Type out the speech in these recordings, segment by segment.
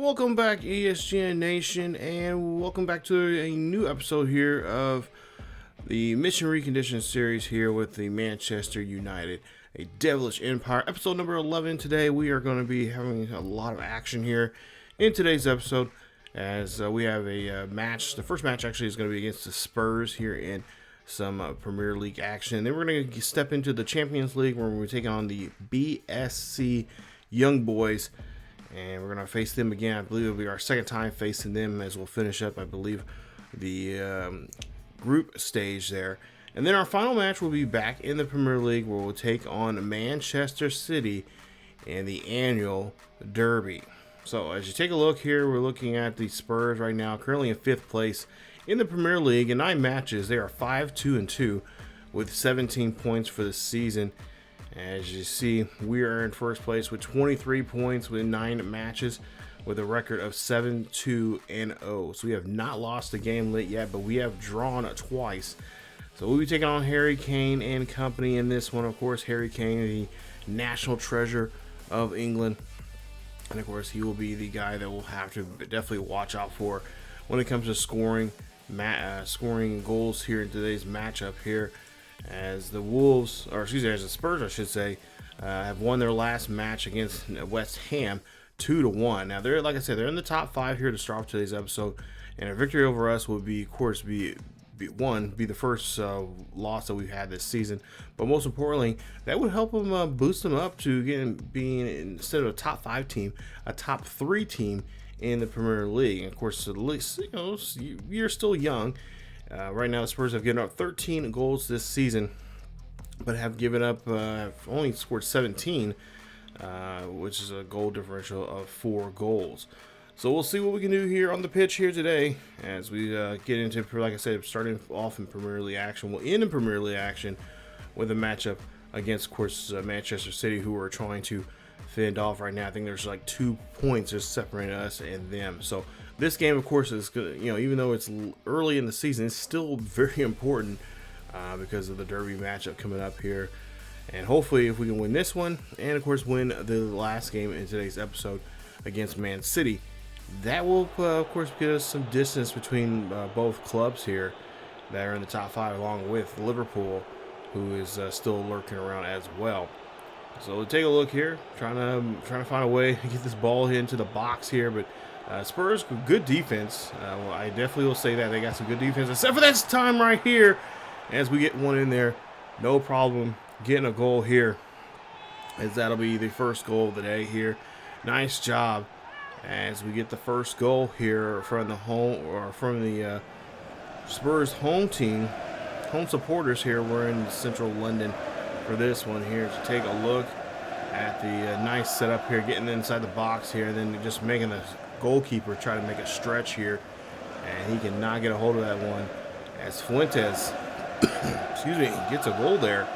Welcome back, ESGN Nation, and welcome back to a new episode here of the Mission Recondition series here with the Manchester United, a Devilish Empire, episode number 11. Today we are going to be having a lot of action here in today's episode as we have a match. The first match actually is going to be against the Spurs here in some Premier League action. Then we're going to step into the Champions League where we're taking on the BSC Young Boys. And we're going to face them again. I believe it'll be our second time facing them as we'll finish up, I believe, the group stage there. And then our final match will be back in the Premier League where we'll take on Manchester City in the annual Derby. So as you take a look here, we're looking at the Spurs right now, currently in 5th place in the Premier League. In 9 matches, they are 5-2-2 with 17 points for the season. As you see, we are in first place with 23 points with 9 matches with a record of 7-2-0. So we have not lost a game yet, but we have drawn twice. So we'll be taking on Harry Kane and company in this one. Of course, Harry Kane, the national treasure of England. And of course, he will be the guy that we'll have to definitely watch out for when it comes to scoring goals here in today's matchup here. As the as the Spurs, I should say, have won their last match against West Ham 2-1. Now, they're, like I said, they're in the top 5 here to start off today's episode, and a victory over us would be, of course, be the first loss that we've had this season. But most importantly, that would help them boost them up to being, instead of a top 5 team, a top 3 team in the Premier League. And of course, at least you're still young. Right now, the Spurs have given up 13 goals this season, but have given up only scored 17, which is a goal differential of 4 goals. So we'll see what we can do here on the pitch here today as we get into, like I said, starting off in Premier League action. We'll end in Premier League action with a matchup against, of course, Manchester City, who are trying to fend off right now. I think there's like 2 points just separating us and them. So this game, of course, is good. Even though it's early in the season, it's still very important because of the Derby matchup coming up here. And hopefully, if we can win this one, and of course, win the last game in today's episode against Man City, that will, of course, get us some distance between both clubs here that are in the top 5, along with Liverpool, who is still lurking around as well. So we'll take a look here, trying to find a way to get this ball into the box here, but Spurs, good defense. I definitely will say that they got some good defense, except for this time right here, as we get one in there, no problem getting a goal here, as that'll be the first goal of the day here. Nice job as we get the first goal here from the Spurs home team, home supporters here. We're in central London for this one here. To take a look at the nice setup here, getting inside the box here, and then just making the goalkeeper try to make a stretch here, and he cannot get a hold of that one as Fuentes gets a goal there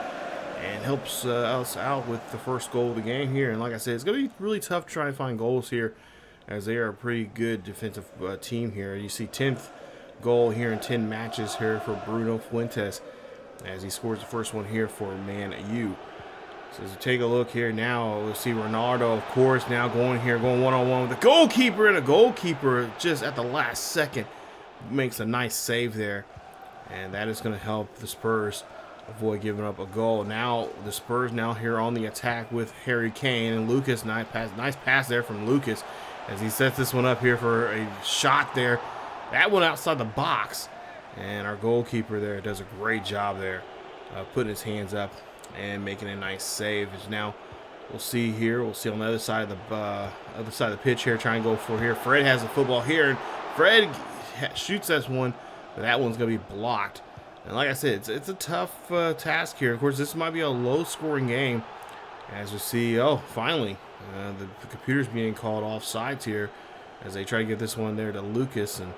and helps us out with the first goal of the game here. And like I said, it's going to be really tough to try and find goals here, as they are a pretty good defensive team here. You see 10th goal here in 10 matches here for Bruno Fuentes as he scores the first one here for Man U. So as we take a look here now, we'll see Ronaldo, of course, now going one-on-one with the goalkeeper, and a goalkeeper just at the last second makes a nice save there. And that is going to help the Spurs avoid giving up a goal. Now the Spurs now here on the attack with Harry Kane and Lucas. Nice pass there from Lucas as he sets this one up here for a shot there. That one outside the box. And our goalkeeper there does a great job there, putting his hands up and making a nice save. As now we'll see on the other side of the pitch here, trying to go for here. Fred has the football here, and Fred shoots this one, but that one's going to be blocked. And like I said, it's a tough task here. Of course, this might be a low-scoring game, as we see. Oh, finally, the computer's being called offsides here as they try to get this one there to Lucas, and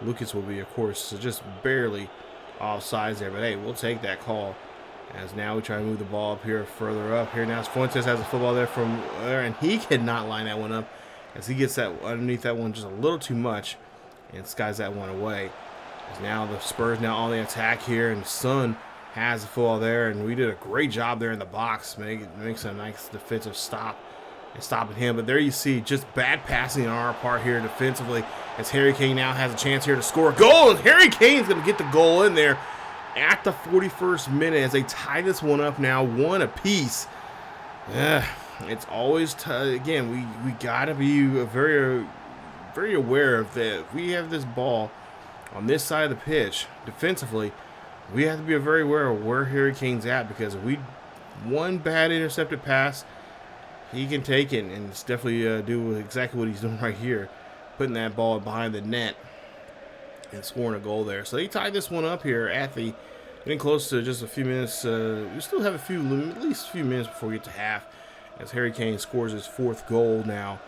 Lucas will be, of course, just barely offsides there. But hey, we'll take that call. As now we try to move the ball up here, further up here. Now Fuentes has a football there from there, and he cannot line that one up as he gets that underneath that one just a little too much and skies that one away. As now the Spurs now on the attack here, and Son has the football there, and we did a great job there in the box. Makes a nice defensive stop and stopping him. But there you see just bad passing on our part here defensively, as Harry Kane now has a chance here to score a goal. And Harry Kane's going to get the goal in there at the 41st minute as they tie this one up now, 1 apiece. It's always again, we got to be very aware of that. If we have this ball on this side of the pitch defensively, we have to be very aware of where Harry Kane's at, because if we one bad intercepted pass, he can take it, and it's definitely do exactly what he's doing right here, putting that ball behind the net and scoring a goal there. So they tied this one up here at the getting close to just a few minutes. We still have at least a few minutes before we get to half, as Harry Kane scores his 4th goal now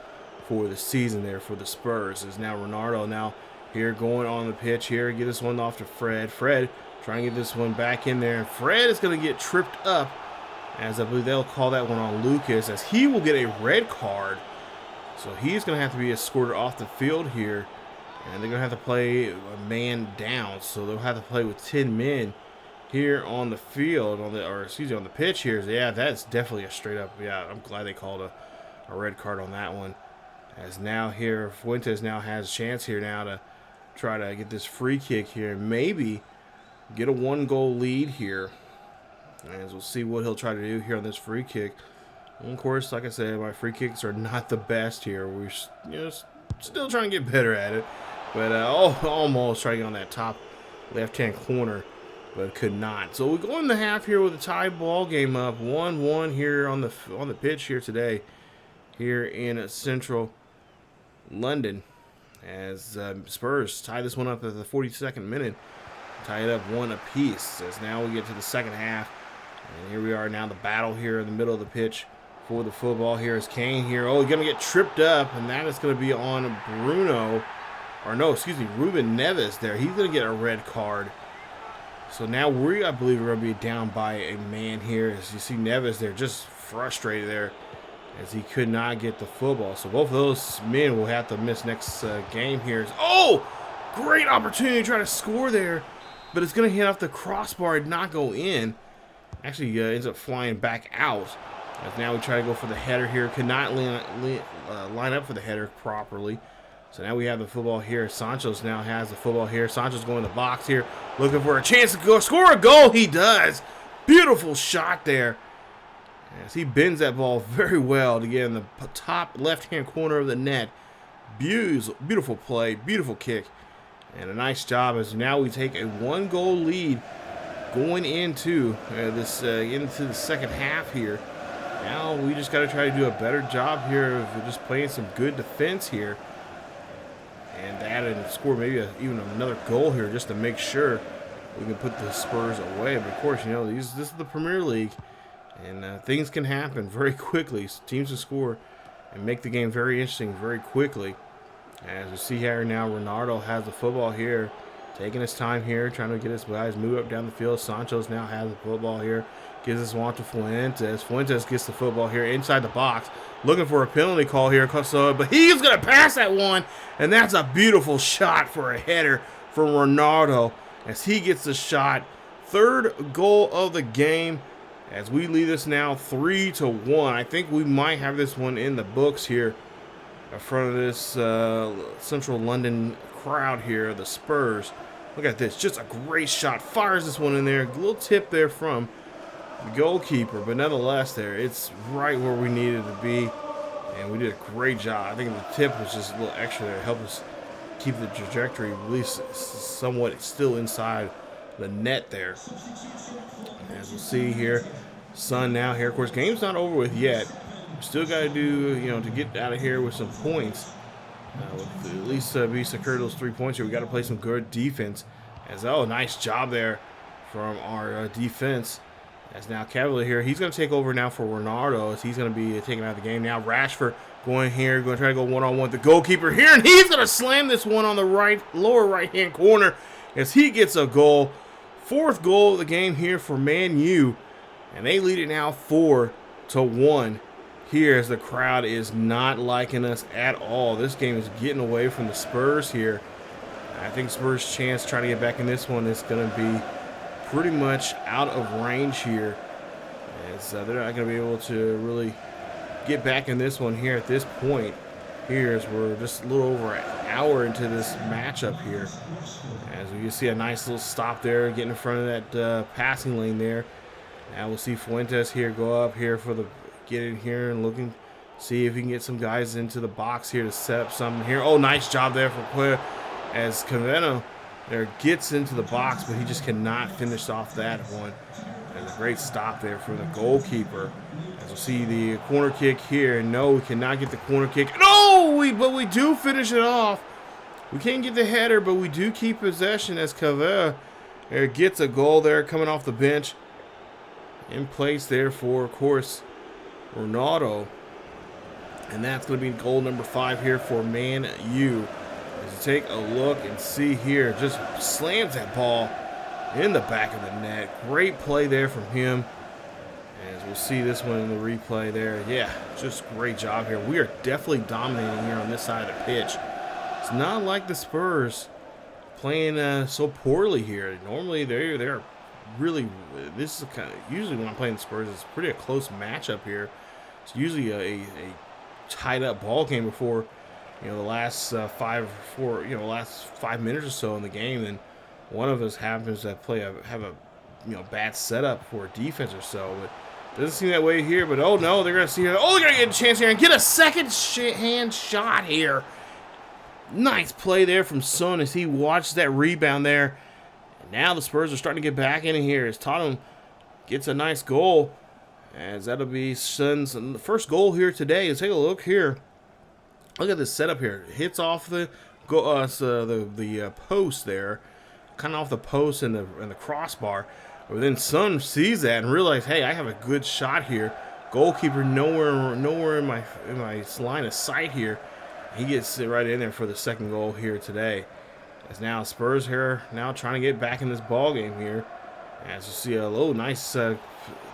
for the season there for the Spurs. Is now Ronaldo now here going on the pitch here, get this one off to Fred. Fred trying to get this one back in there, and Fred is going to get tripped up, as I believe they'll call that one on Lucas, as he will get a red card. So he's going to have to be escorted off the field here, and they're going to have to play a man down. So they'll have to play with 10 men here on the field, on the pitch here. So yeah, that's definitely a straight up. Yeah, I'm glad they called a red card on that one. As now here, Fuentes now has a chance here now to try to get this free kick here and maybe get a 1-goal lead here. As we'll see what he'll try to do here on this free kick. And of course, like I said, my free kicks are not the best here. We're still trying to get better at it, but almost trying to get on that top left-hand corner, but could not. So we go in the half here with a tie ball game up 1-1 here on the pitch here today, here in Central London, as Spurs tie this one up at the 42nd minute, tie it up 1 apiece. As now we get to the second half, and here we are now, the battle here in the middle of the pitch for the football. Here is Kane here. Oh, he's going to get tripped up, and that is going to be on Ruben Neves there. He's going to get a red card. So now I believe we're going to be down by a man here, as you see Neves there just frustrated there, as he could not get the football. So both of those men will have to miss next game here. Oh, great opportunity to try to score there, but it's going to hit off the crossbar and not go in. Actually ends up flying back out. As now we try to go for the header here. Could not line up for the header properly. So now we have the football here. Sancho's now has the football here. Sancho's going to the box here, looking for a chance to go score a goal. He does. Beautiful shot there, as he bends that ball very well to get in the top left-hand corner of the net. Beautiful play, beautiful kick, and a nice job, as now we take a 1-goal lead going into into the second half here. Now we just got to try to do a better job here of just playing some good defense here, and add and score maybe even another goal here just to make sure we can put the Spurs away. But of course, this is the Premier League, and things can happen very quickly. So teams can score and make the game very interesting very quickly. As we see here now, Ronaldo has the football here, taking his time here, trying to get his guys move up down the field. Sancho's now has the football here, gives this one to Fuentes. Fuentes gets the football here inside the box, looking for a penalty call here, but he's going to pass that one, and that's a beautiful shot for a header from Ronaldo, as he gets the shot. 3rd goal of the game, as we lead this now 3-1. I think we might have this one in the books here in front of this Central London crowd here, the Spurs. Look at this, just a great shot. Fires this one in there. A little tip there from the goalkeeper, but nonetheless there, it's right where we needed to be, and we did a great job. I think the tip was just a little extra there to help us keep the trajectory at least somewhat still inside the net there. As we'll see here, Son now here. Of course, game's not over with yet. We still got to do, to get out of here with some points. At least be secure those 3 points here. We got to play some good defense. Nice job there from our defense. As now Cavalier here, he's going to take over now for Ronaldo, as he's going to be taken out of the game. Now Rashford going here, going to try to go one-on-one with the goalkeeper here, and he's going to slam this one on the lower right-hand corner as he gets a goal. 4th goal of the game here for Man U, and they lead it now 4-1. Here, as the crowd is not liking us at all. This game is getting away from the Spurs here. I think Spurs' chance trying to get back in this one is going to be pretty much out of range here, as they're not going to be able to really get back in this one here at this point here, as we're just a little over an hour into this matchup here. As we can see a nice little stop there, getting in front of that passing lane there. Now we'll see Fuentes here go up here for the get in here and looking, see if he can get some guys into the box here to set up something here. Oh, nice job there for Puya, as Caveno there gets into the box, but he just cannot finish off that one. There's a great stop there for the goalkeeper. As we'll see the corner kick here. No, we cannot get the corner kick. No, but we do finish it off. We can't get the header, but we do keep possession as Cavero gets a goal there coming off the bench. In place there for, of course, Ronaldo. And that's going to be goal number 5 here for Man U. As you take a look and see here, just slams that ball in the back of the net. Great play there from him. As we'll see this one in the replay there. Yeah, just great job here. We are definitely dominating here on this side of the pitch. It's not like the Spurs playing so poorly here. Normally they're really, this is kind of, usually when I'm playing the Spurs, it's pretty a close matchup here. It's usually a tied up ball game before, you know, the last last 5 minutes or so in the game, then one of us happens to have a bad setup for a defense or so. But it doesn't seem that way here. But oh no, they're gonna see here. Oh, they're gonna get a chance here and get a second hand shot here. Nice play there from Son as he watched that rebound there. And now the Spurs are starting to get back in here as Tottenham gets a nice goal. As that'll be Son's first goal here today. Let's take a look here. Look at this setup here. Hits off the post there, kind of off the post and the crossbar. But then Son sees that and realizes, hey, I have a good shot here. Goalkeeper nowhere in my line of sight here. He gets it right in there for the second goal here today. As now Spurs here now trying to get back in this ball game here. As you see a little nice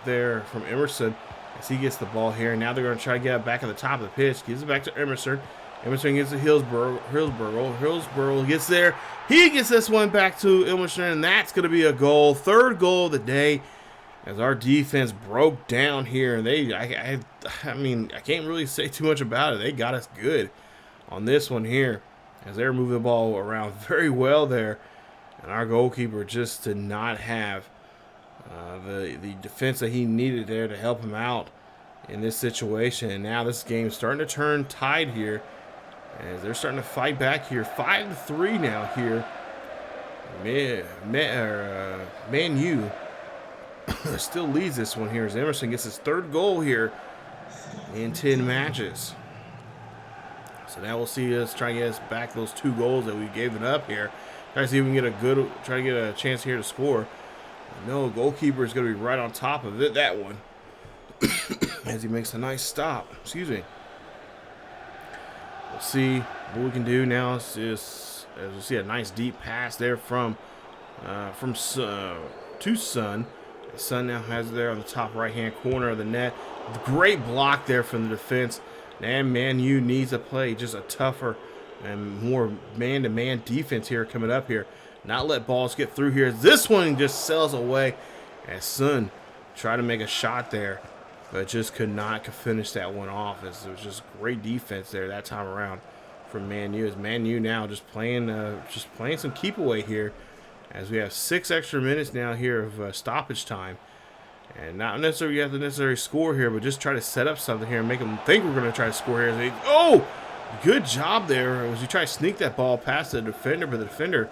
there from Emerson as he gets the ball here. Now they're going to try to get it back at the top of the pitch. Gives it back to Emerson. Emerson gets to Hillsborough gets there. He gets this one back to Emerson, and that's going to be a goal. Third goal of the day as our defense broke down here. And I can't really say too much about it. They got us good on this one here as they're moving the ball around very well there. And our goalkeeper just did not have the defense that he needed there to help him out in this situation. And now this game's starting to turn tide here as they're starting to fight back here. 5-3 now here. Man U still leads this one here as Emerson gets his third goal here in 10 matches. So now we'll see us try to get us back those 2 goals that we gave it up here. Try to see if we can get try to get a chance here to score. No, goalkeeper is going to be right on top of it, that one. As he makes a nice stop. Excuse me. We'll see what we can do now. As we'll see a nice deep pass there to Son. Son now has it there on the top right-hand corner of the net. Great block there from the defense. And Man U needs to play just a tougher and more man-to-man defense here coming up here. Not let balls get through here. This one just sails away as Son tried to make a shot there, but just could not finish that one off. As it was just great defense there that time around from Man U. As Man U now just playing some keep away here, as we have 6 extra minutes now here of stoppage time. And not necessarily you have to necessarily score here, but just try to set up something here and make them think we're going to try to score here. Oh, good job there as you try to sneak that ball past the defender, but the defender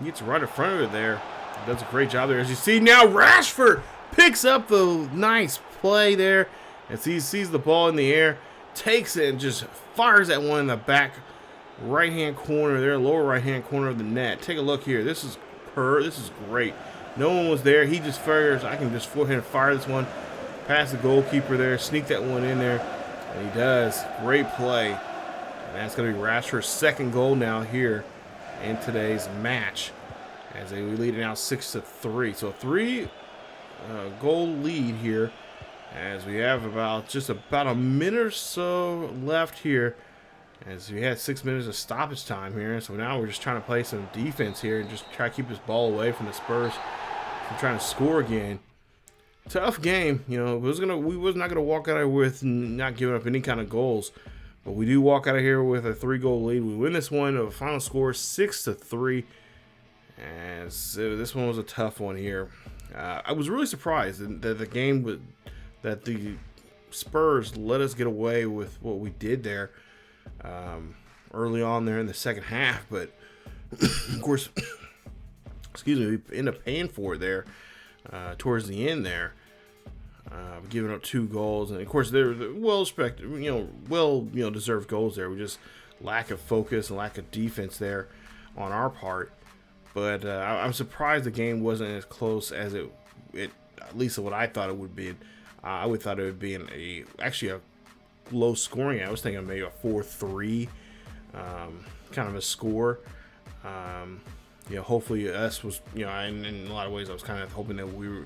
gets right in front of it there. Does a great job there. As you see now, Rashford picks up the nice play there as he sees the ball in the air, takes it and just fires that one in the back right-hand corner there, lower right-hand corner of the net. Take a look here. This is great. No one was there. He just figures I can just go ahead and fire this one past the goalkeeper there, sneak that one in there, and he does. Great play. And that's going to be Rashford's second goal now here in today's match, as we lead it now 6-3. So 3 goal lead here, as we have about a minute or so left here, as we had 6 minutes of stoppage time here. So now we're just trying to play some defense here and just try to keep this ball away from the Spurs from trying to score again. tough game. You know, we was not gonna walk out of here with not giving up any kind of goals, but we do walk out of here with a 3-goal lead. We win this one. The final score 6-3, and so this one was a tough one here. I was really surprised that that the Spurs let us get away with what we did there early on there in the second half, but of course, excuse me, we end up paying for it there towards the end there, giving up 2 goals, and of course they're well expected, deserved goals there. We just lack of focus and lack of defense there on our part. But I'm surprised the game wasn't as close as it at least what I thought it would be. I would thought it would be actually a low scoring. I was thinking maybe a 4-3 kind of a score. Hopefully us was, in a lot of ways I was kind of hoping that we were,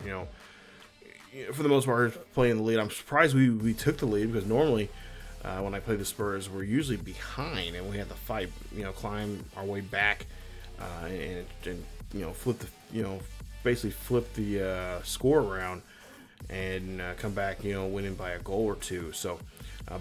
for the most part playing the lead. I'm surprised we took the lead, because normally when I play the Spurs, we're usually behind and we have to fight, climb our way back and basically flip the score around and come back, winning by a goal or 2. So,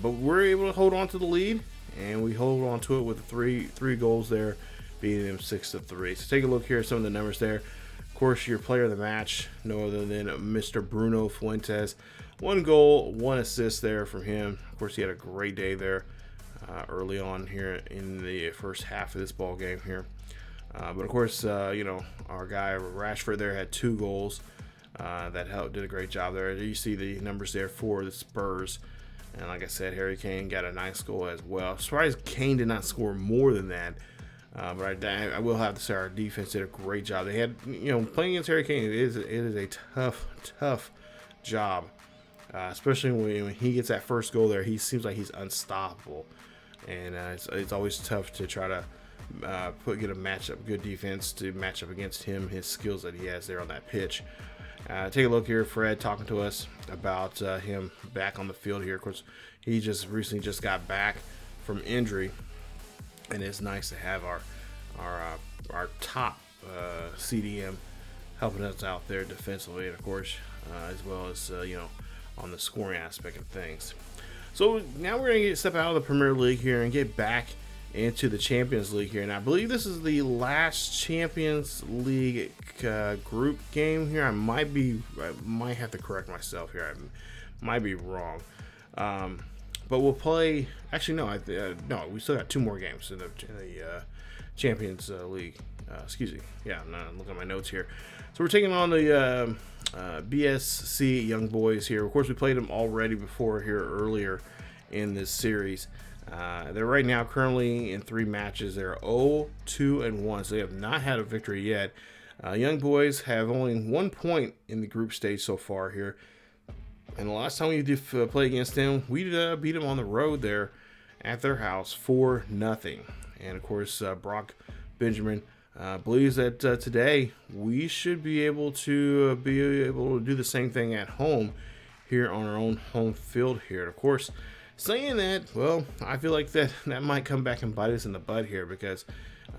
but we're able to hold on to the lead, and we hold on to it with the three goals there, beating them 6-3. So take a look here at some of the numbers there. Of course, your player of the match, no other than Mr. Bruno Fuentes. 1 goal, 1 assist there from him. Of course, he had a great day there early on here in the first half of this ball game here. But of course, our guy Rashford there had 2 goals. That did a great job there. You see the numbers there for the Spurs. And like I said, Harry Kane got a nice goal as well. Surprised Kane did not score more than that. But I will have to say our defense did a great job. They had, playing against Harry Kane, it is a tough job. Especially when he gets that first goal there, he seems like he's unstoppable. And it's always tough to try to get a matchup, good defense to match up against him, his skills that he has there on that pitch. Take a look here, Fred talking to us about him back on the field here. Of course, he just recently got back from injury, and it's nice to have our top CDM helping us out there defensively, and of course, as well as on the scoring aspect of things. So now we're going to step out of the Premier League here and get back into the Champions League here. And I believe this is the last Champions League group game here. I might have to correct myself here. I might be wrong. But we'll play. Actually, no. We still got 2 more games in the Champions League. Excuse me. Yeah, I'm looking at my notes here. So we're taking on the BSC Young Boys here. Of course, we played them already before here earlier in this series. They're right now currently in 3 matches. They're 0-2-1, so they have not had a victory yet. Young Boys have only 1 point in the group stage so far here. And the last time we did play against them, we beat them on the road there at their house 4-0. And of course, Brock Benjamin believes that today we should be able to do the same thing at home here on our own home field here. And of course, saying that, well, I feel like that might come back and bite us in the butt here, because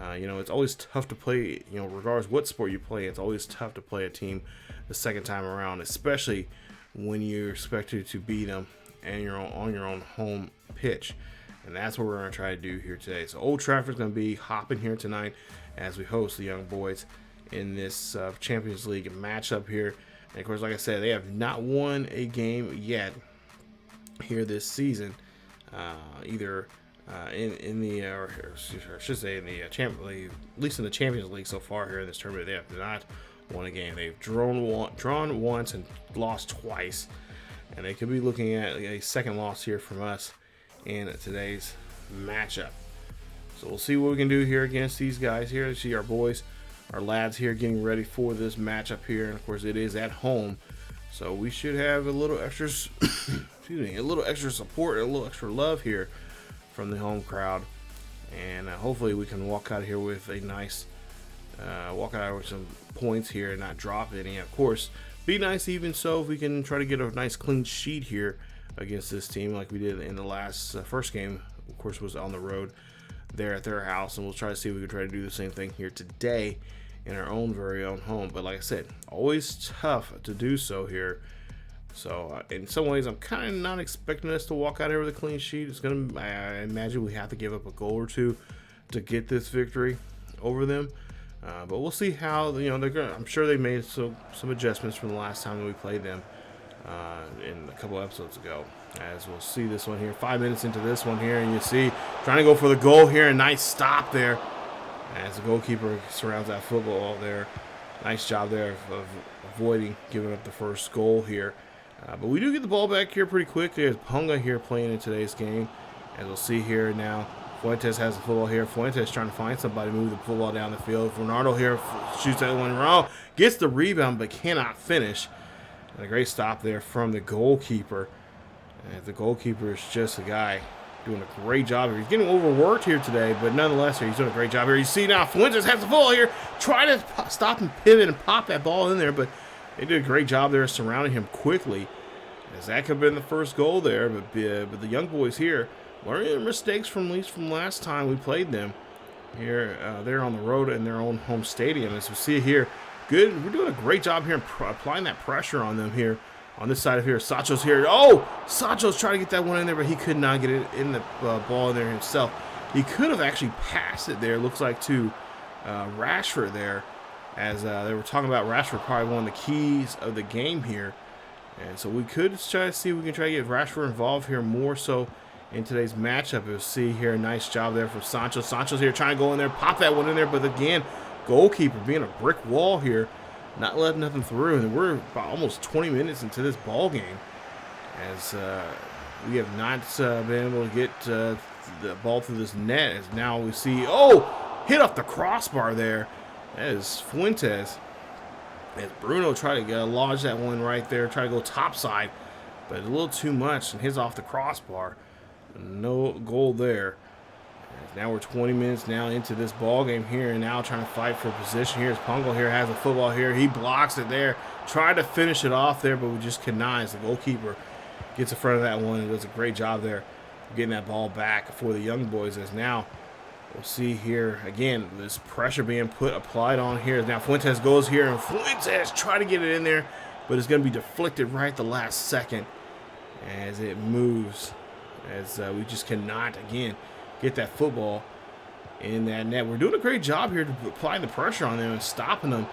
it's always tough to play, regardless what sport you play, it's always tough to play a team the second time around, especially when you're expected to beat them and you're on your own home pitch. And that's what we're going to try to do here today. So Old Trafford's going to be hopping here tonight as we host the Young Boys in this Champions League matchup here. And of course, like I said, they have not won a game yet here this season, either in the, or I should say in the Champions League, at least in the Champions League so far here in this tournament. They have not won a game. They've drawn once and lost twice, and they could be looking at a second loss here from us in today's matchup. So we'll see what we can do here against these guys here. You see our boys, our lads here getting ready for this matchup here, and of course it is at home, so we should have a little extra a little extra support, a little extra love here from the home crowd, and hopefully we can walk out here with a nice with some points here and not drop any. Of course, be nice even so if we can try to get a nice clean sheet here against this team like we did in the last first game. Of course, was on the road there at their house, and we'll try to see if we can try to do the same thing here today in our own very own home. But like I said, always tough to do so here So in some ways, I'm kind of not expecting us to walk out here with a clean sheet. It's gonna, I imagine we have to give up a goal or two to get this victory over them. But we'll see how, you know, they're gonna. I'm sure they made some adjustments from the last time that we played them in a couple episodes ago. As we'll see this one here, 5 minutes into this one here, and you see trying to go for the goal here. A nice stop there as the goalkeeper surrounds that football there. Nice job there of avoiding giving up the first goal here. But we do get the ball back here pretty quick. There's Punga here playing in today's game. As we'll see here now, Fuentes has the football here. Fuentes trying to find somebody to move the football down the field. Ronaldo here shoots that one wrong. Gets the rebound but cannot finish. And a great stop there from the goalkeeper. And the goalkeeper is just a guy doing a great job here. He's getting overworked here today, but nonetheless, he's doing a great job here. You see now, Fuentes has the ball here. Try to stop and pivot and pop that ball in there, but they did a great job there surrounding him quickly. As that could have been the first goal there, but the Young Boys here learning their mistakes from at least from last time we played them here. They're on the road in their own home stadium. As we see here, good. We're doing a great job here applying that pressure on them here. On this side of here, Sancho's here. Oh, Sancho's trying to get that one in there, but he could not get it in the ball in there himself. He could have actually passed it there, looks like, to Rashford there. As they were talking about Rashford probably one of the keys of the game here. And so we could try to see if we can try to get Rashford involved here more so in today's matchup. You'll see here, nice job there from Sancho. Sancho's here trying to go in there, pop that one in there, but again, goalkeeper being a brick wall here. Not letting nothing through, and we're about almost 20 minutes into this ball game, as we have not been able to get the ball through this net. As now we see, hit off the crossbar there. That is Fuentes. As Bruno tried to lodge that one right there, try to go topside, but a little too much, and hits off the crossbar. No goal there. Now we're 20 minutes now into this ball game here, and now trying to fight for position. Here's Pongo here, has a football here. He blocks it there. Tried to finish it off there, but we just cannot. As the goalkeeper gets in front of that one and does a great job there getting that ball back for the Young Boys. As now we'll see here again this pressure being applied on here. Now Fuentes goes here, and Fuentes try to get it in there, but it's going to be deflected right at the last second as it moves. As we just cannot again get that football in that net. We're doing a great job here to apply the pressure on them and stopping them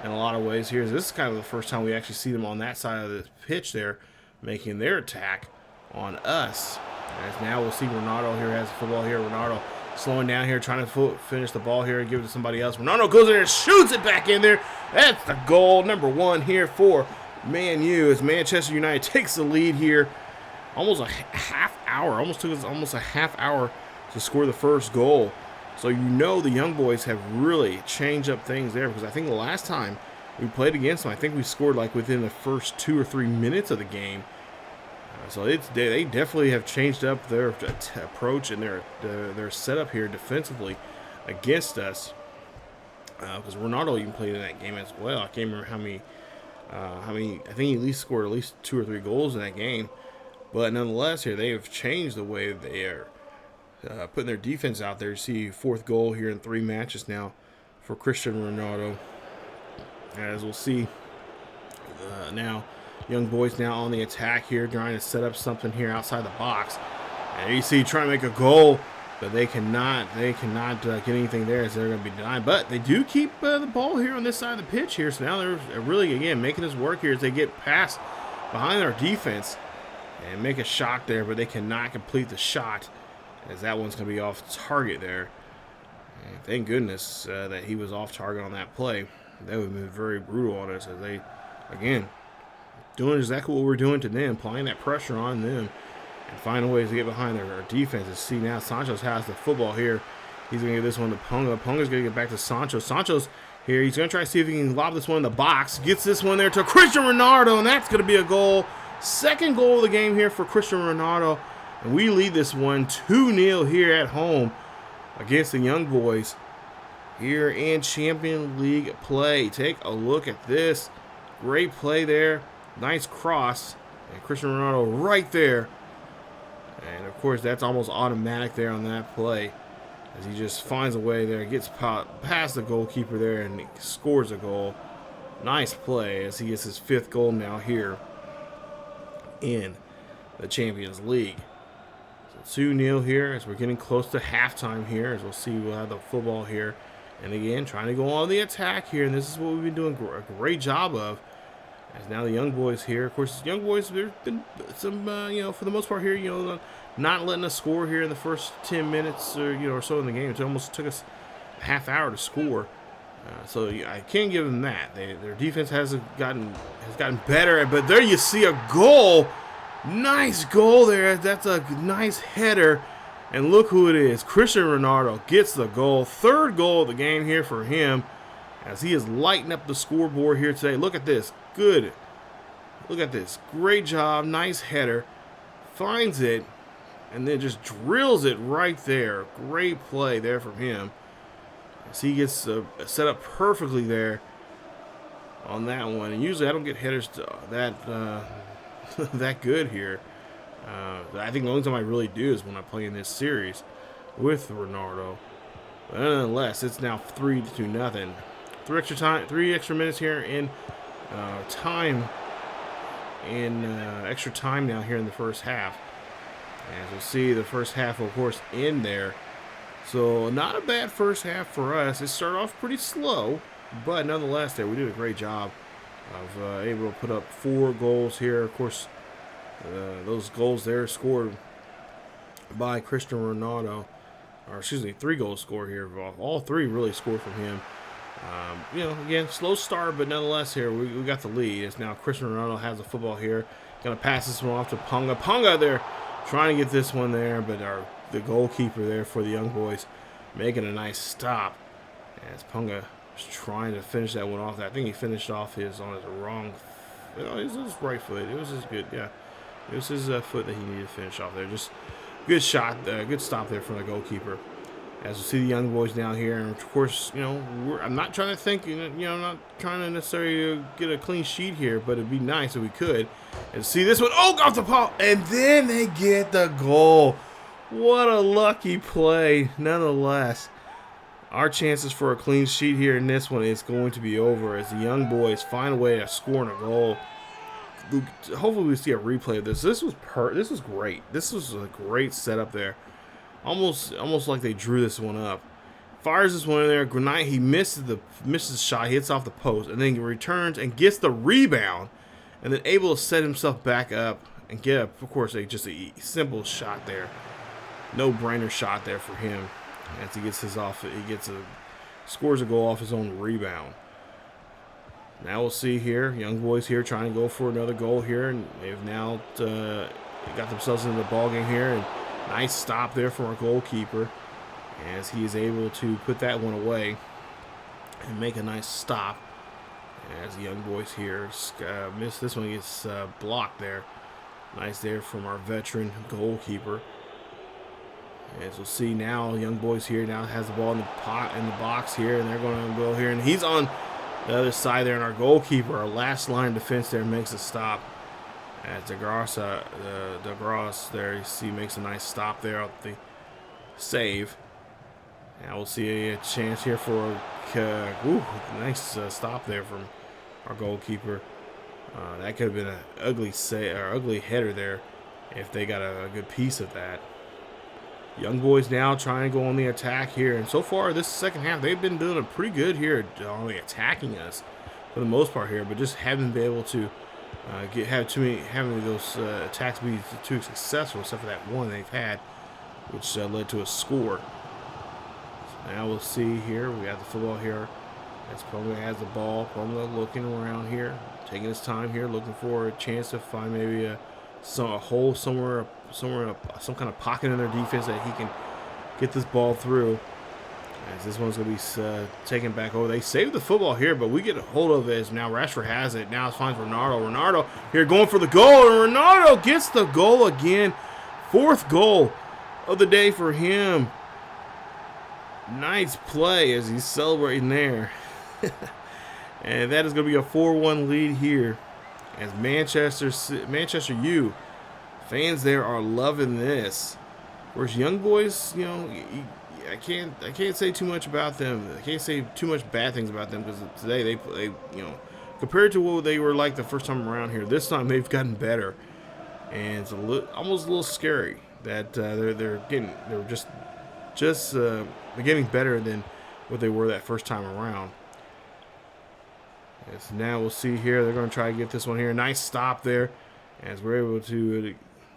in a lot of ways here. This is kind of the first time we actually see them on that side of the pitch there, making their attack on us. As now we'll see Ronaldo here has the football here. Ronaldo slowing down here, trying to finish the ball here and give it to somebody else. Ronaldo goes in there and shoots it back in there. That's the goal number one here for Man U, as Manchester United takes the lead here. Almost a half hour. Almost took us almost a half hour to score the first goal. So you know the Young Boys have really changed up things there, because I think the last time we played against them, I think we scored like within the first 2 or 3 minutes of the game. So they definitely have changed up their approach and their setup here defensively against us. Because Ronaldo even played in that game as well. I can't remember how many. I think he at least scored at least 2 or 3 goals in that game. But nonetheless, here they have changed the way they are putting their defense out there. You see 4th goal here in 3 matches now for Cristiano Ronaldo. As we'll see now, Young Boys now on the attack here, trying to set up something here outside the box. And you see trying to make a goal, but they cannot get anything there, as they're going to be denied. But they do keep the ball here on this side of the pitch here. So now they're really, again, making us work here as they get past behind our defense and make a shot there, but they cannot complete the shot, as that one's going to be off target there. And thank goodness that he was off target on that play. That would have been very brutal on us, as they, again, doing exactly what we're doing to them, applying that pressure on them and finding ways to get behind our defense. See now Sancho's has the football here. He's going to give this one to Ponga. Ponga's going to get back to Sancho. Sancho's here. He's going to try to see if he can lob this one in the box. Gets this one there to Cristiano Ronaldo, and that's going to be a goal. 2nd goal of the game here for Cristiano Ronaldo. And we lead this one 2-0 here at home against the Young Boys here in Champions League play. Take a look at this. Great play there. Nice cross. And Cristiano Ronaldo right there. And, of course, that's almost automatic there on that play, as he just finds a way there, gets past the goalkeeper there, and scores a goal. Nice play as he gets his 5th goal now here in the Champions League. So 2-0 here as we're getting close to halftime here, as we'll see we'll have the football here. And again, trying to go on the attack here, and this is what we've been doing a great job of. As now the Young Boys here, of course, Young Boys, there's been some, for the most part here, not letting us score here in the first 10 minutes or so in the game. It almost took us a half hour to score. So I can't give them that. Their defense has gotten better, but there you see a goal. Nice goal there. That's a nice header. And look who it is. Cristiano Ronaldo gets the goal. Third goal of the game here for him, as he is lighting up the scoreboard here today. Look at this. Good. Look at this. Great job. Nice header. Finds it, and then just drills it right there. Great play there from him, as he gets set up perfectly there on that one. And usually I don't get headers that that good here. I think the only time I really do is when I play in this series with Ronaldo. But nonetheless, it's now 3-0. Three extra minutes here in extra time now here in the first half. As you'll see, the first half, of course, in there. So not a bad first half for us. It started off pretty slow, but nonetheless, we did a great job of able to put up 4 goals here. Of course, those goals there scored by Cristiano Ronaldo, or excuse me, 3 goals scored here. All 3 really scored from him. Again, slow start, but nonetheless here we got the lead. It's now Cristiano Ronaldo has the football here. Gonna pass this one off to Ponga. Ponga there trying to get this one there, but the goalkeeper there for the Young Boys making a nice stop. As Ponga was trying to finish that one off. I think he finished off his wrong. It was his right foot. It was his good, yeah. It was his foot that he needed to finish off there. Just good shot, good stop there from the goalkeeper. As we see the Young Boys down here, and of course, I'm not trying to think, I'm not trying to necessarily get a clean sheet here, but it'd be nice if we could. And see this one, off the ball, and then they get the goal. What a lucky play, nonetheless. Our chances for a clean sheet here in this one is going to be over, as the Young Boys find a way of scoring a goal. Hopefully we see a replay of this. This was great. This was a great setup there. Almost like they drew this one up. Fires this one in there. Grenade. He misses the shot. He hits off the post, and then he returns and gets the rebound, and then able to set himself back up and get, of course, just a simple shot there. No-brainer shot there for him. As he gets scores a goal off his own rebound. Now we'll see here, Young Boys here trying to go for another goal here, and they've now got themselves into the ball game here, and nice stop there from our goalkeeper, as he is able to put that one away and make a nice stop. As the Young Boys here miss this one, gets blocked there. Nice there from our veteran goalkeeper. As we'll see now, Young Boys here now has the ball in the box here, and they're going to go here, and he's on the other side there, and our goalkeeper, our last line of defense there, makes a stop. As DeGrasse there, you see, makes a nice stop there at the save. Now we'll see a chance here for nice stop there from our goalkeeper. That could have been an ugly header there if they got a good piece of that. Young Boys now trying to go on the attack here, and so far this second half they've been doing pretty good here on attacking us for the most part here, but just haven't been able to have too many of those attacks be too successful, except for that one they've had, which led to a score. So now we'll see here. We got the football here. As Ponga has the ball. Ponga looking around here, taking his time here, looking for a chance to find maybe a hole somewhere, some kind of pocket in their defense that he can get this ball through. As this one's going to be taken back over. They saved the football here, but we get a hold of it as now Rashford has it. Now it finds Ronaldo. Ronaldo here going for the goal, and Ronaldo gets the goal again. 4th goal of the day for him. Nice play as he's celebrating there. And that is going to be a 4-1 lead here, as Manchester U fans there are loving this. Whereas Young Boys, I can't say too much about them. I can't say too much bad things about them, because today they compared to what they were like the first time around here, this time they've gotten better. and it's almost a little scary that they're getting better than what they were that first time around. As now we'll see here, they're going to try to get this one here. Nice stop there, as we're able to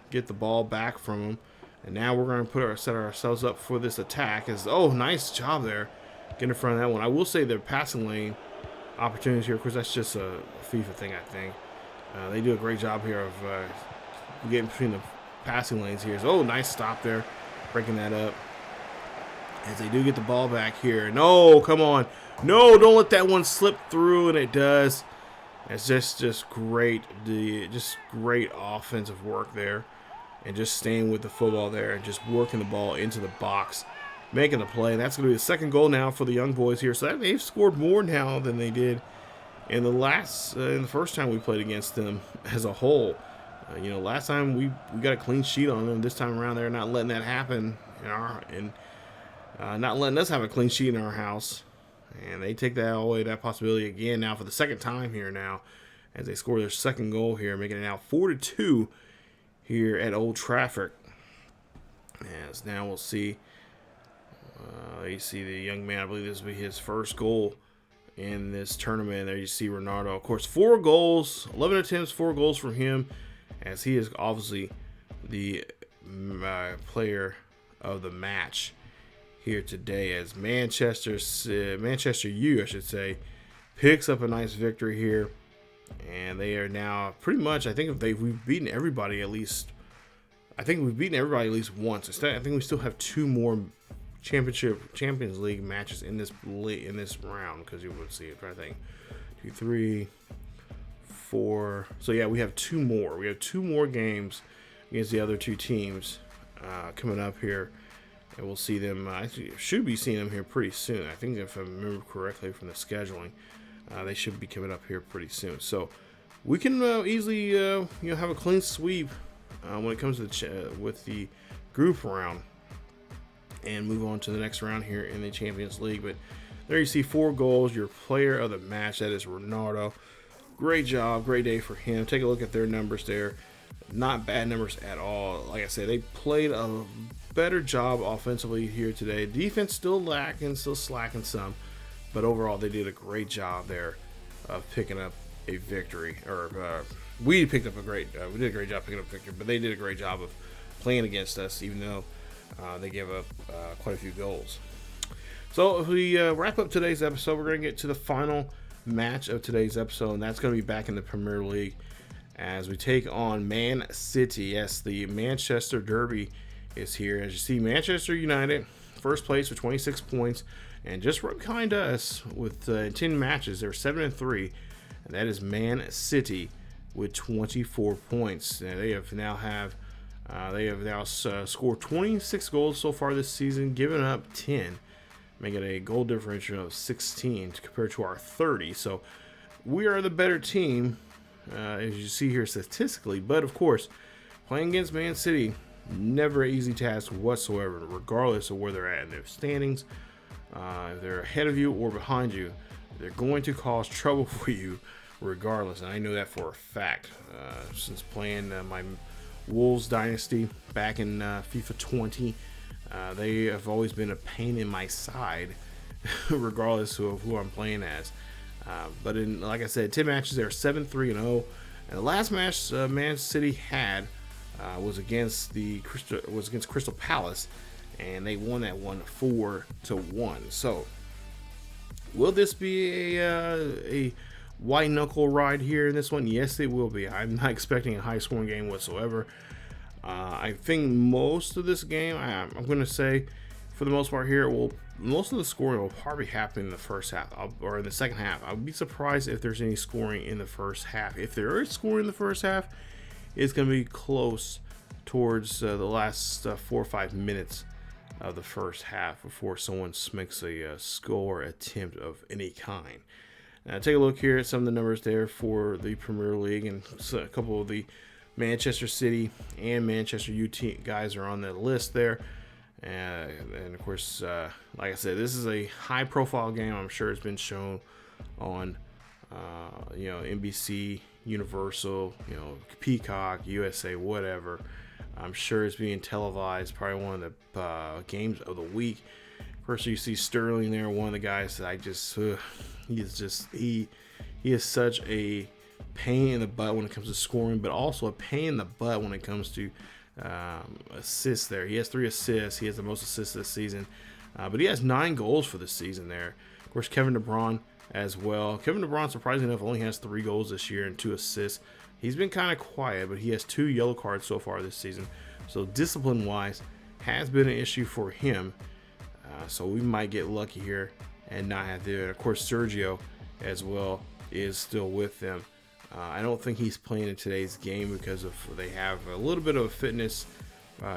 get the ball back from them. And now we're going to set ourselves up for this attack. Nice job there, getting in front of that one. I will say their passing lane opportunities here. Of course, that's just a FIFA thing, I think. They do a great job here of getting between the passing lanes here. Nice stop there, breaking that up. As they do get the ball back here. No, come on. No, don't let that one slip through, and it does. It's just great. Just great offensive work there. And just staying with the football there and just working the ball into the box, making the play. And that's going to be the second goal now for the Young Boys here. So they've scored more now than they did in the first time we played against them as a whole. Last time we got a clean sheet on them. This time around, they're not letting that happen not letting us have a clean sheet in our house. And they take that away, that possibility again now for the second time here now, as they score their second goal here, making it now 4-2 here at Old Trafford. As now we'll see, you see the young man, I believe this will be his first goal in this tournament. There you see Ronaldo. Of course, 4 goals, 11 attempts, 4 goals from him, as he is obviously the player of the match here today, as Manchester U, I should say, picks up a nice victory here, and they are now pretty much, I think we've beaten everybody at least. I think we've beaten everybody at least once. I think we still have 2 more Champions League matches in this round, because you would see it. I think 2, 3, 4. So yeah, we have 2 more. We have 2 more games against the other 2 teams coming up here. And we'll see them. I should be seeing them here pretty soon. I think if I remember correctly from the scheduling, they should be coming up here pretty soon. So we can easily, have a clean sweep when it comes to with the group round, and move on to the next round here in the Champions League. But there you see 4 goals. Your player of the match, that is Ronaldo. Great job, great day for him. Take a look at their numbers there. Not bad numbers at all. Like I said, they played a better job offensively here today. Defense still slacking some, but overall they did a great job there of picking up a victory. We did a great job picking up a victory, but they did a great job of playing against us, even though they gave up quite a few goals. So if we wrap up today's episode, we're going to get to the final match of today's episode, and that's going to be back in the Premier League as we take on Man City. Yes, the Manchester Derby is here. As you see, Manchester United, first place with 26 points, and just right behind us with 10 matches. They're 7-3, and that is Man City with 24 points. And they have now scored 26 goals so far this season, giving up 10, making a goal differential of 16 compared to our 30. So we are the better team, as you see here statistically. But of course, playing against Man City, never an easy task whatsoever, regardless of where they're at in their standings. If they're ahead of you or behind you, they're going to cause trouble for you regardless. And I know that for a fact, since playing my Wolves dynasty back in FIFA 20. They have always been a pain in my side, regardless of who I'm playing as. But like I said, 10 matches, they're 7-3-0. And the last match Man City had was against Crystal Palace, and they won that one 4-1. So, will this be a white knuckle ride here in this one? Yes, it will be. I'm not expecting a high scoring game whatsoever. I think most of this game, I'm going to say, for the most part here, most of the scoring will probably happen in the first half or in the second half. I would be surprised if there's any scoring in the first half. If there is scoring in the first half, it's going to be close towards the last 4 or 5 minutes of the first half before someone makes a score attempt of any kind. Now, take a look here at some of the numbers there for the Premier League, and a couple of the Manchester City and Manchester U guys are on the list there. And of course, like I said, this is a high-profile game. I'm sure it's been shown on, NBC, Universal, Peacock, USA, whatever. I'm sure it's being televised. Probably one of the games of the week. First, you see Sterling there, one of the guys that he is such a pain in the butt when it comes to scoring, but also a pain in the butt when it comes to assists there. He has 3 assists. He has the most assists this season, but he has 9 goals for the season there. Of course, Kevin De Bruyne as well. Kevin De Bruyne, surprisingly enough, only has 3 goals this year and 2 assists. He's been kind of quiet, but he has 2 yellow cards so far this season. So discipline-wise, has been an issue for him. So we might get lucky here and not have to. Of course, Sergio as well is still with them. I don't think he's playing in today's game because they have a little bit of a fitness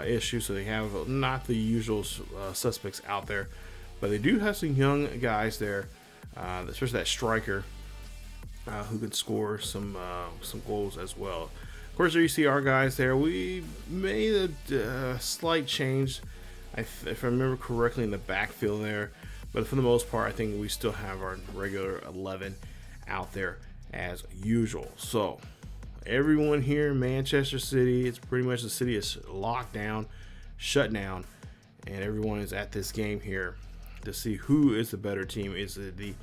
issue. So they have not the usual suspects out there. But they do have some young guys there, especially that striker who can score some goals as well. Of course, there you see our guys there. We made a slight change, if I remember correctly, in the backfield there. But for the most part, I think we still have our regular 11 out there as usual. So everyone here in Manchester City, it's pretty much the city is locked down, shut down, and everyone is at this game here to see who is the better team. Is it the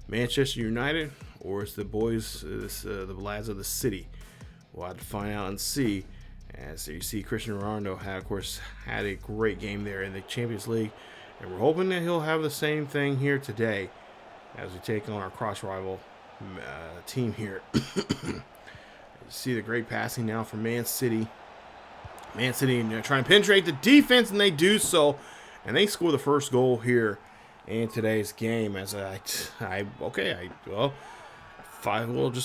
Manchester United or is the boys, the lads of the city? We'll have to find out and see. As you see, Cristiano Ronaldo had a great game there in the Champions League, and we're hoping that he'll have the same thing here today as we take on our cross-rival team here. You see the great passing now from Man City. Man City trying to penetrate the defense, and they do so, and they score the first goal here in today's game. As just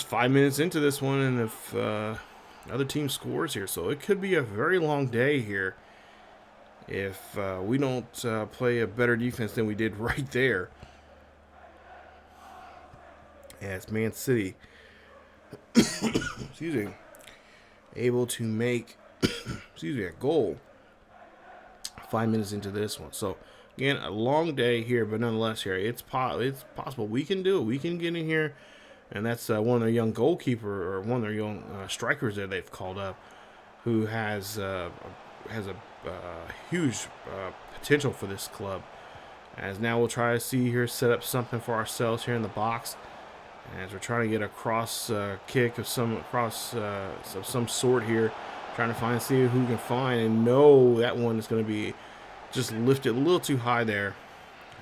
5 minutes into this one, and if other team scores here, so it could be a very long day here if we don't play a better defense than we did right there. As Man City, able to make, a goal 5 minutes into this one. So again, a long day here, but nonetheless, here it's possible we can do it. We can get in here. And that's one of their young goalkeeper, or one of their young strikers that they've called up, who has a huge potential for this club. As now we'll try to see here, set up something for ourselves here in the box, as we're trying to get a cross kick of some sort here, trying to see who we can find, and no, that one is going to be just lifted a little too high there,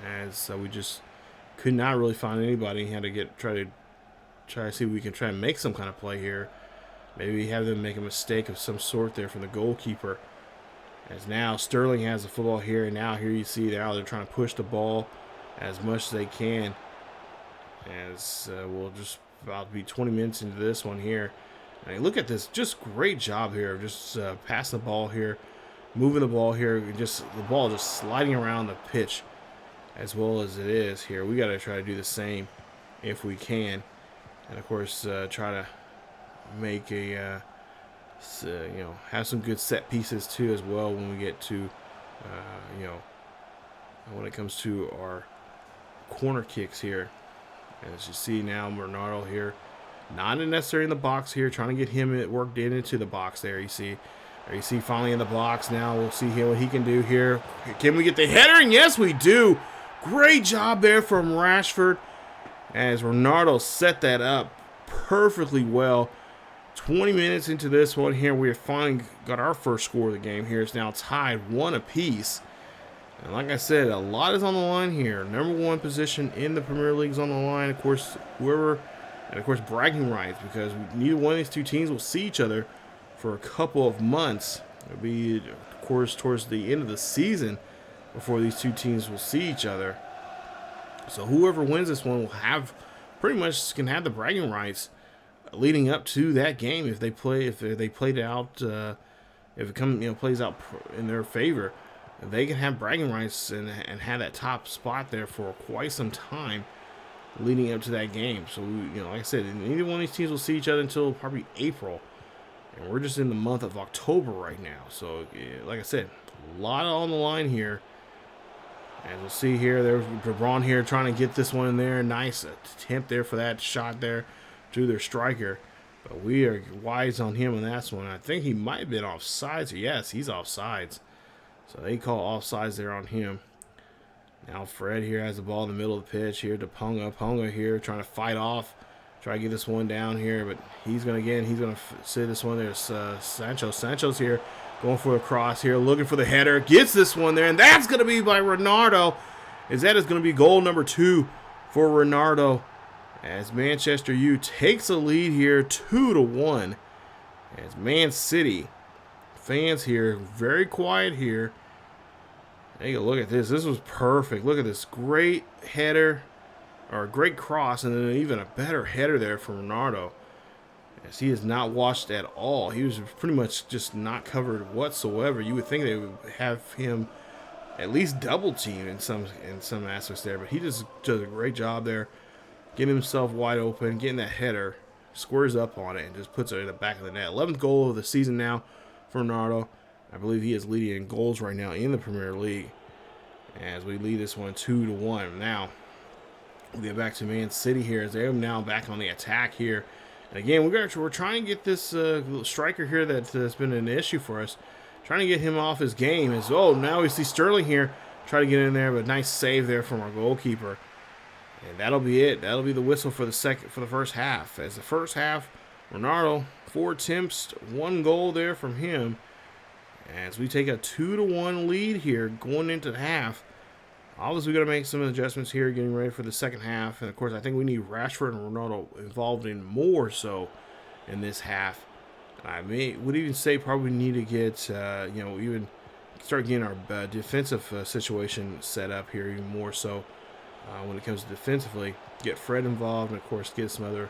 as we just could not really find anybody. Had to try to see if we can try and make some kind of play here. Maybe have them make a mistake of some sort there from the goalkeeper. As now Sterling has the football here, and now here you see they're trying to push the ball as much as they can. As we'll just about to be 20 minutes into this one here. And look at this, just great job here of just passing the ball here, moving the ball here, just the ball just sliding around the pitch as well as it is here. We got to try to do the same if we can. And of course, try to make have some good set pieces too as well when we get to, when it comes to our corner kicks here. As you see now, Bernardo here, not necessarily in the box here, trying to get him worked into the box there. You see finally in the box now. We'll see here what he can do here. Can we get the header? And yes, we do. Great job there from Rashford, as Ronaldo set that up perfectly well. 20 minutes into this one here, we have finally got our first score of the game here. It's now tied 1 apiece. And like I said, a lot is on the line here. Number 1 position in the Premier League is on the line. Of course, bragging rights, because neither one of these two teams will see each other for a couple of months. It'll be, of course, towards the end of the season before these two teams will see each other. So whoever wins this one will have pretty much can have the bragging rights leading up to that game if they played it out. If it plays out in their favor, they can have bragging rights and have that top spot there for quite some time leading up to that game. So like I said, neither one of these teams will see each other until probably April, and we're just in the month of October right now. So like I said, a lot on the line here. As we'll see here, there's LeBron here trying to get this one in there. Nice attempt there for that shot there to their striker. But we are wise on him on that one. I think he might have been offsides. Yes, he's offsides. So they call offsides there on him. Now Fred here has the ball in the middle of the pitch here to Ponga. Ponga here trying to fight off. Try to get this one down here, but he's going to sit this one. There's Sancho. Sancho's here going for the cross here, looking for the header. Gets this one there, and that's going to be by Ronaldo. That is going to be goal number 2 for Ronaldo, as Manchester U takes a lead here 2-1. As Man City fans here, very quiet here. Take a look at this. This was perfect. Look at this great header, or a great cross, and then even a better header there from Ronaldo. As he is not watched at all. He was pretty much just not covered whatsoever. You would think they would have him at least double team in some aspects there, but he just does a great job there, getting himself wide open, getting that header, squares up on it, and just puts it in the back of the net. 11th goal of the season now for Ronaldo. I believe he is leading in goals right now in the Premier League, as we lead this one 2-1. Now we get back to Man City here, as they're now back on the attack here. And again, we're trying to get this striker here that has been an issue for us, trying to get him off his game. Now we see Sterling here try to get in there, but nice save there from our goalkeeper. And that'll be it. That'll be the whistle for the first half. As the first half, Ronaldo 4 attempts, 1 goal there from him. As we take a 2-1 lead here going into the half. Obviously, we got to make some adjustments here, getting ready for the second half. And of course, I think we need Rashford and Ronaldo involved in more so in this half. I would even say probably need to get, even start getting our defensive situation set up here even more so when it comes to defensively. Get Fred involved, and of course, get some other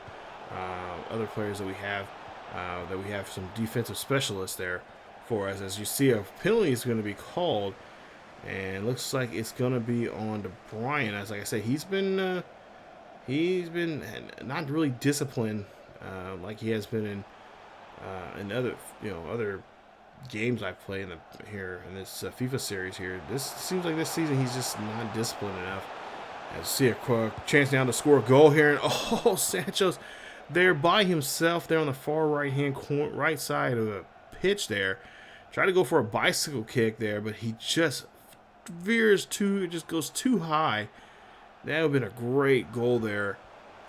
players that we have some defensive specialists there for us. As you see, a penalty is going to be called. And looks like it's gonna be on to Brian. As like I said, he's been not really disciplined like he has been in other games I've played in this FIFA series here. This seems like this season he's just not disciplined enough. As you see a chance now to score a goal here, and Sancho's there by himself there on the far right side of the pitch there. Try to go for a bicycle kick there, but he just just goes too high. That would have been a great goal there,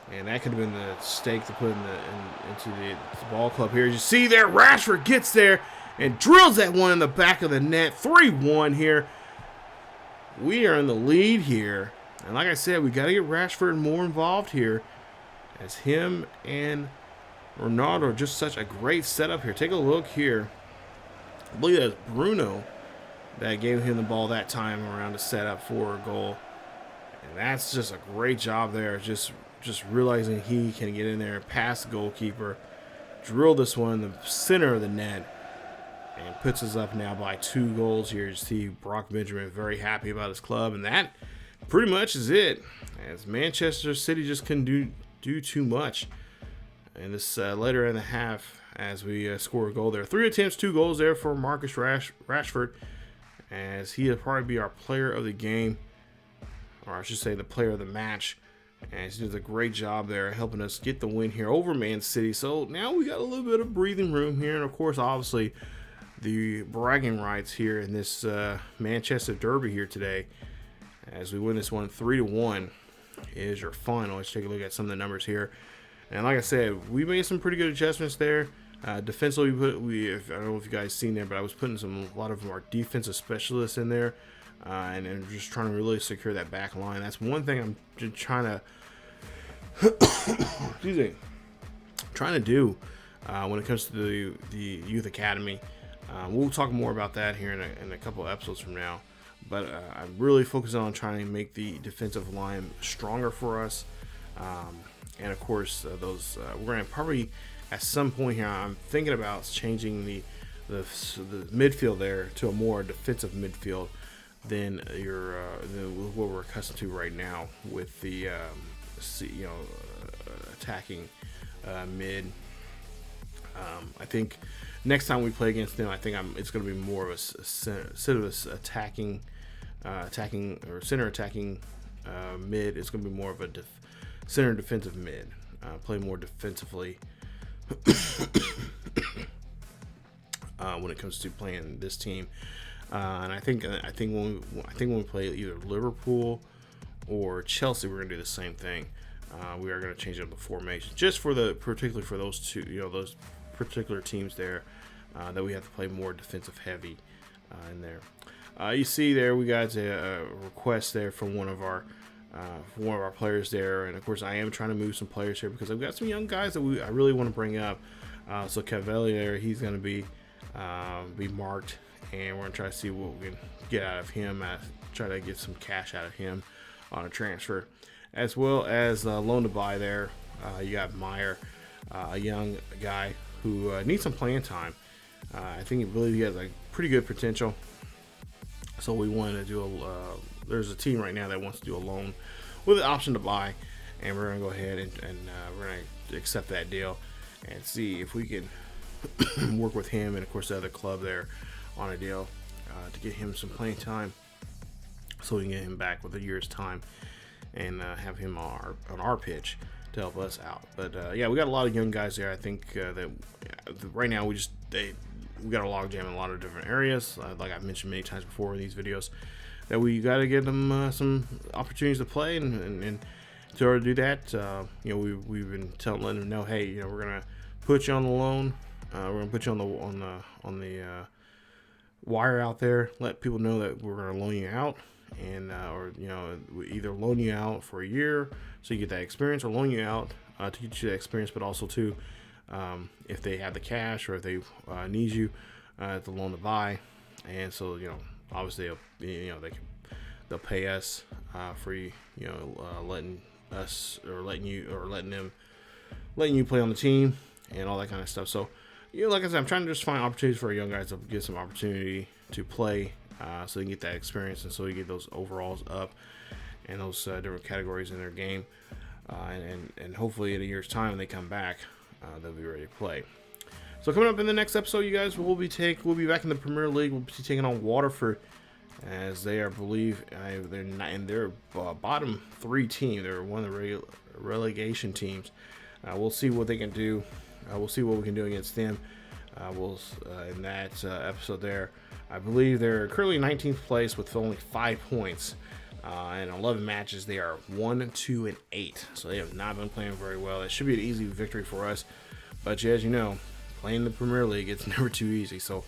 and that could have been the stake to put into the ball club here. As you see there, Rashford gets there and drills that one in the back of the net. 3-1 here. We are in the lead here, and like I said, we got to get Rashford more involved here, as him and Ronaldo are just such a great setup here. Take a look here. I believe that's Bruno that gave him the ball that time around to set up for a goal. And that's just a great job there. Just realizing he can get in there, pass the goalkeeper, drill this one in the center of the net, and puts us up now by 2 goals here. You see Brock Benjamin very happy about his club. And that pretty much is it, as Manchester City just couldn't do too much in this later in the half, as we score a goal there. 3 attempts, 2 goals there for Marcus Rashford, as he'll probably be our player of the game, or I should say the player of the match, as he does a great job there helping us get the win here over Man City. So now we got a little bit of breathing room here, and of course, obviously, the bragging rights here in this Manchester Derby here today, as we win this one 3-1 is your final. Let's take a look at some of the numbers here. And like I said, we made some pretty good adjustments there. Defensively, I don't know if you guys seen there, but I was putting a lot of our defensive specialists in there, and just trying to really secure that back line. That's one thing I'm just trying to do when it comes to the youth academy. We'll talk more about that here in a couple of episodes from now. But I'm really focusing on trying to make the defensive line stronger for us. And of course, we're going to probably at some point here, I'm thinking about changing the midfield there to a more defensive midfield than what we're accustomed to right now with the attacking mid. I think next time we play against them, I think it's going to be more of instead of us attacking or center attacking mid. It's going to be more of a center defensive mid. Play more defensively when it comes to playing this team. And I think when we play either Liverpool or Chelsea, we're gonna do the same thing. We are gonna change up the formation just particularly for those two, those particular teams there, that we have to play more defensive heavy in there. You see there we got a request there from one of our players there, and of course I am trying to move some players here because I've got some young guys that I really want to bring up. So Cavalier, he's gonna be marked, and we're gonna try to see what we can get out of him. Try to get some cash out of him on a transfer, as well as loan to buy there. You got Meyer, a young guy who needs some playing time. I believe he has a pretty good potential. So we wanted to do there's a team right now that wants to do a loan with an option to buy, and we're gonna go ahead and we're gonna accept that deal and see if we can work with him and of course the other club there on a deal to get him some playing time, so we can get him back with a year's time and have him on our pitch to help us out. But yeah, we got a lot of young guys there. I think that right now we got a log jam in a lot of different areas. Like I've mentioned many times before in these videos, that we got to give them some opportunities to play, and in order to do that, we've been letting them know, hey, we're gonna put you on the loan. We're gonna put you on the wire out there. Let people know that we're gonna loan you out, and we either loan you out for a year so you get that experience, or loan you out to get you that experience, but also too, if they have the cash or if they need you to loan to buy, and so obviously they'll pay us for letting you play on the team and all that kind of stuff. So like I said, I'm trying to just find opportunities for our young guys to get some opportunity to play, so they can get that experience, and so you get those overalls up and those different categories in their game, and hopefully in a year's time when they come back, they'll be ready to play. So coming up in the next episode, you guys, we'll be back in the Premier League. We'll be taking on Waterford, as they are, they're not in their bottom 3 team. They're one of the relegation teams. We'll see what they can do. We'll see what we can do against them. In that episode there, I believe they're currently 19th place with only 5 points. In 11 matches, they are 1, 2, and 8. So they have not been playing very well. It should be an easy victory for us. But as you know, playing the Premier League, it's never too easy. So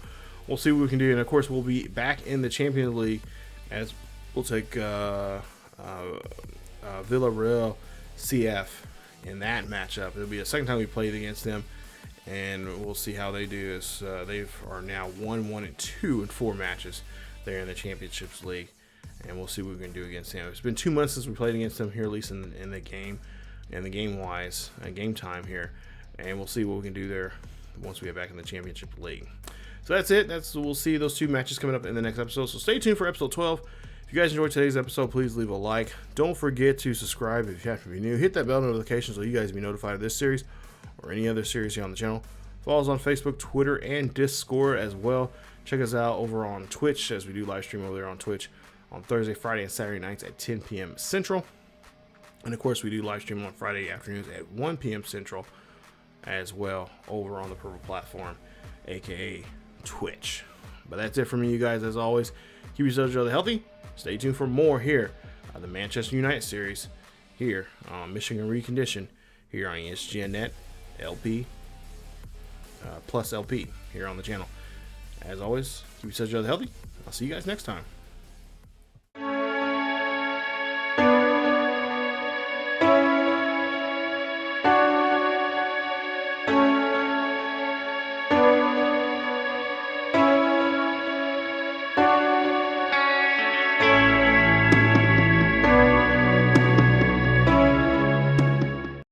we'll see what we can do. And of course, we'll be back in the Champions League, as we'll take Villarreal CF in that matchup. It'll be the second time we played against them, and we'll see how they do. As they are now 1-1 and 2 in 4 matches there in the Championships League. And we'll see what we can do against them. It's been 2 months since we played against them here, at least in the game, and the game-wise, game time here. And we'll see what we can do there once we get back in the Championship League. So that's it. We'll see those 2 matches coming up in the next episode. So stay tuned for episode 12. If you guys enjoyed today's episode, please leave a like. Don't forget to subscribe if you have to be new. Hit that bell notification so you guys be notified of this series or any other series here on the channel. Follow us on Facebook, Twitter, and Discord as well. Check us out over on Twitch, as we do live stream over there on Twitch on Thursday, Friday, and Saturday nights at 10 p.m. Central. And of course, we do live stream on Friday afternoons at 1 p.m. Central as well over on the Purple platform, aka Twitch. But that's it for me, you guys. As always, keep yourselves really healthy. Stay tuned for more here on the Manchester United series here on Michigan Recondition here on ESGNet LP plus LP here on the channel. As always, keep yourselves really healthy. I'll see you guys next time.